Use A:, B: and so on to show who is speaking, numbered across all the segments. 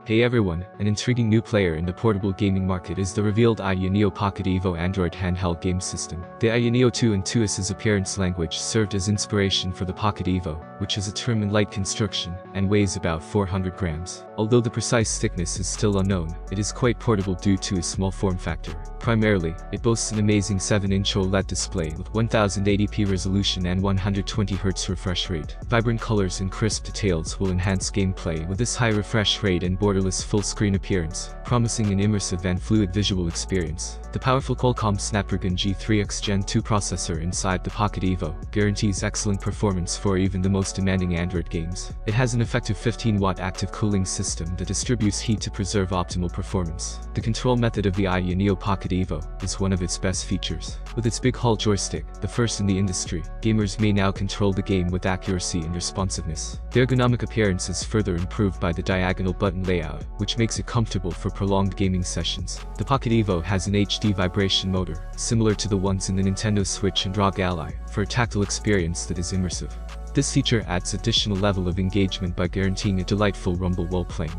A: Hey everyone, an intriguing new player in the portable gaming market is the revealed AYANEO Pocket EVO Android handheld game system. The AYANEO 2.2's appearance language served as inspiration for the Pocket EVO, which has a trim and light construction, and weighs about 400 grams. Although the precise thickness is still unknown, it is quite portable due to its small form factor. Primarily, it boasts an amazing 7-inch OLED display with 1080p resolution and 120Hz refresh rate. Vibrant colors and crisp details will enhance gameplay with this high refresh rate and borderless full-screen appearance, promising an immersive and fluid visual experience. The powerful Qualcomm Snapdragon G3x Gen 2 processor inside the Pocket EVO guarantees excellent performance for even the most demanding Android games. It has an effective 15-watt active cooling system that distributes heat to preserve optimal performance. The control method of the AYANEO Pocket EVO is one of its best features. With its big hull joystick, the first in the industry, gamers may now control the game with accuracy and responsiveness. The ergonomic appearance is further improved by the diagonal button layout, which makes it comfortable for prolonged gaming sessions. The Pocket EVO has an HD vibration motor, similar to the ones in the Nintendo Switch and ROG Ally, for a tactile experience that is immersive. This feature adds additional level of engagement by guaranteeing a delightful rumble while playing.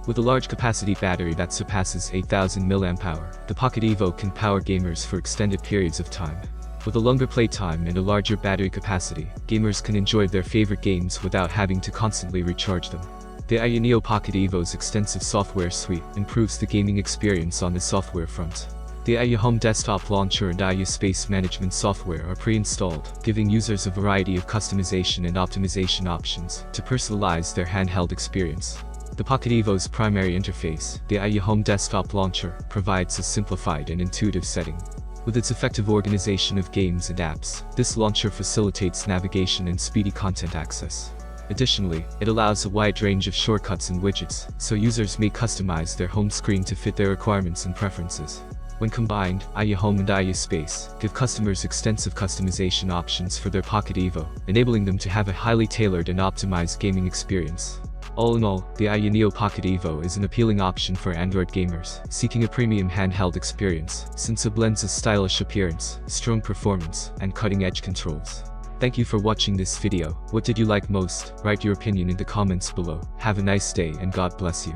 A: With a large capacity battery that surpasses 8000 mAh, the Pocket EVO can power gamers for extended periods of time. With a longer playtime and a larger battery capacity, gamers can enjoy their favorite games without having to constantly recharge them. The AYANEO Pocket EVO's extensive software suite improves the gaming experience on the software front. The AYAHome desktop launcher and AYASpace management software are pre-installed, giving users a variety of customization and optimization options to personalize their handheld experience. The Pocket EVO's primary interface, the AYAHome desktop launcher, provides a simplified and intuitive setting. With its effective organization of games and apps, this launcher facilitates navigation and speedy content access. Additionally, it allows a wide range of shortcuts and widgets, so users may customize their home screen to fit their requirements and preferences. When combined, AYAHome and AYASpace give customers extensive customization options for their Pocket EVO, enabling them to have a highly tailored and optimized gaming experience. All in all, the AYANEO Pocket EVO is an appealing option for Android gamers seeking a premium handheld experience, since it blends a stylish appearance, strong performance, and cutting-edge controls. Thank you for watching this video. What did you like most? Write your opinion in the comments below. Have a nice day and God bless you.